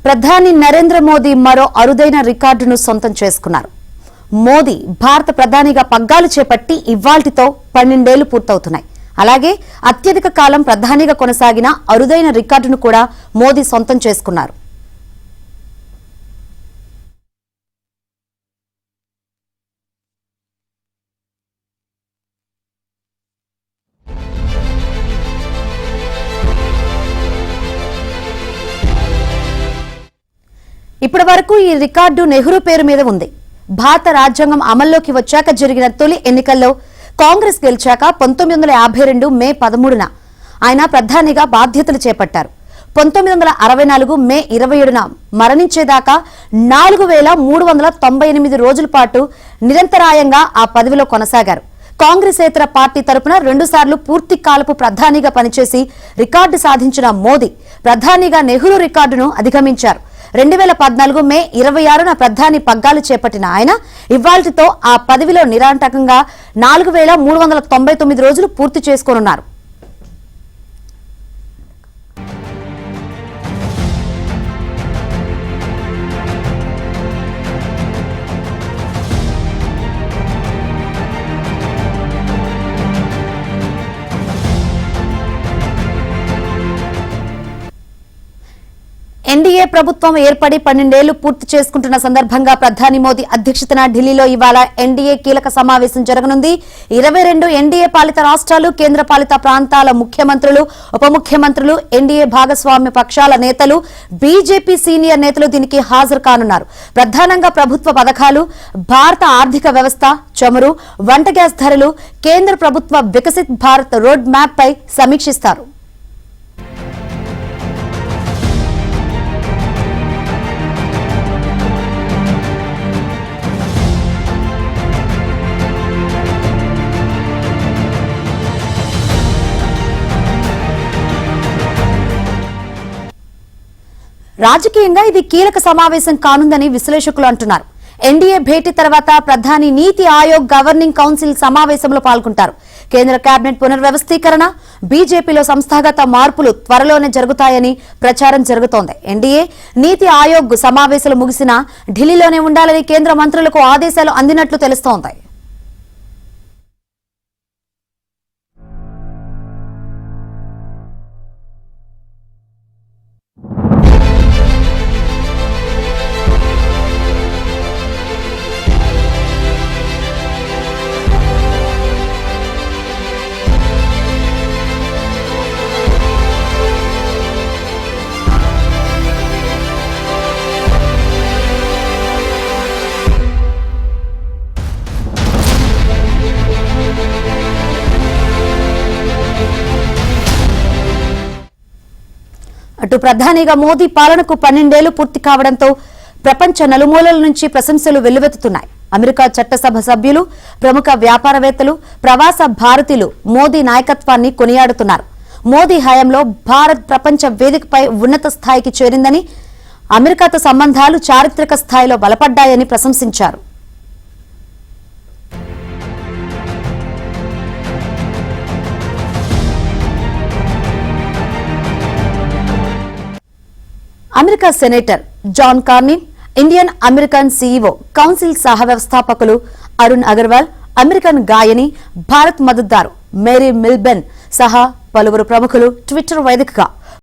ప్రధాని నరేంద్ర మోదీ మరో అరుదైన రికార్డును సొంతం చేసుకున్నారు. మోదీ భారత ప్రధానిగా పగ్గాలు చేపట్టి ఇవాల్టితో 12 ఏళ్లు పూర్తవుతున్నాయి. అలాగే అత్యధిక కాలం ప్రధానిగా కొనసాగిన అరుదైన రికార్డును కూడా మోదీ సొంతం చేసుకున్నారు. ఇప్పటి వరకు ఈ రికార్డు నెహ్రూ పేరు మీద ఉంది. భారత రాజ్యాంగం అమల్లోకి వచ్చాక జరిగిన తొలి ఎన్నికల్లో కాంగ్రెస్ గెలిచాక 1952 మే 13న ఆయన ప్రధానిగా బాధ్యతలు చేపట్టారు. 1964 మే 27న మరణించేదాకా 4398 రోజుల పాటు నిరంతరాయంగా ఆ పదవిలో కొనసాగారు. కాంగ్రెసేతర పార్టీ తరపున 2 సార్లు పూర్తి కాలపు ప్రధానిగా పనిచేసి రికార్డు సాధించిన మోదీ ప్రధానిగా నెహ్రూ రికార్డును అధిగమించారు. 2014 మే 26న ప్రధాని పగ్గాలు చేపట్టిన ఆయన ఇవాల్టితో ఆ పదవిలో నిరాటంకంగా 4399 రోజులు పూర్తి చేసుకోనున్నారు. ఎన్డీఏ ప్రభుత్వం ఏర్పడి 12 ఏళ్లు పూర్తి చేసుకుంటున్న సందర్భంగా ప్రధాని మోదీ అధ్యక్షతన ఢిల్లీలో ఇవాళ ఎన్డీఏ కీలక సమావేశం జరగనుంది. 22 ఎన్డీఏ పాలిత రాష్ట్రాలు, కేంద్ర పాలిత ప్రాంతాల ముఖ్యమంత్రులు, ఉప ముఖ్యమంత్రులు, ఎన్డీఏ భాగస్వామ్య పక్షాల నేతలు, బీజేపీ సీనియర్ నేతలు దీనికి హాజరు కానున్నారు. ప్రధానంగా ప్రభుత్వ పథకాలు, భారత ఆర్థిక వ్యవస్థ, చమురు, వంట గ్యాస్ ధరలు, కేంద్ర ప్రభుత్వ వికసిత్ భారత్ రోడ్ మ్యాప్ పై సమీక్షిస్తారు. రాజకీయంగా ఇది కీలక సమావేశం కానుందని విశ్లేషకులు అంటున్నారు. ఎన్డీఏ భేటీ తర్వాత ప్రధాని నీతి ఆయోగ్ గవర్నింగ్ కౌన్సిల్ సమావేశంలో పాల్గొంటారు. కేంద్ర కేబినెట్ పునర్వ్యవస్థీకరణ, బీజేపీలో సంస్థాగత మార్పులు త్వరలోనే జరుగుతాయని ప్రచారం జరుగుతోంది. ఎన్డీఏ నీతి ఆయోగ్ సమావేశాలు ముగిసినా ఢిల్లీలోనే ఉండాలని కేంద్ర మంత్రులకు ఆదేశాలు అందినట్లు తెలుస్తోంది. అటు ప్రధానిగా మోదీ పాలనకు 12 ఏళ్లు పూర్తి కావడంతో ప్రపంచ నలుమూలల నుంచి ప్రశంసలు వెల్లువెత్తుతున్నాయి. అమెరికా చట్టసభ సభ్యులు, ప్రముఖ వ్యాపారవేత్తలు, ప్రవాస భారతీయులు మోదీ నాయకత్వాన్ని కొనియాడుతున్నారు. మోదీ హయాంలో భారత్ ప్రపంచ వేదికపై ఉన్నత స్థాయికి చేరిందని, అమెరికాతో సంబంధాలు చారిత్రక స్థాయిలో బలపడ్డాయని ప్రశంసించారు. America senator John Cornyn, Indian American CEO council సహ వ్యవస్థాపకులు అరుణ్ అగర్వాల్, అమెరికన్ గాయని, భారత్ మద్దతుదారు మేరీ మిల్బెన్ సహా పలువురు ప్రముఖులు ట్విట్టర్ వేదికగా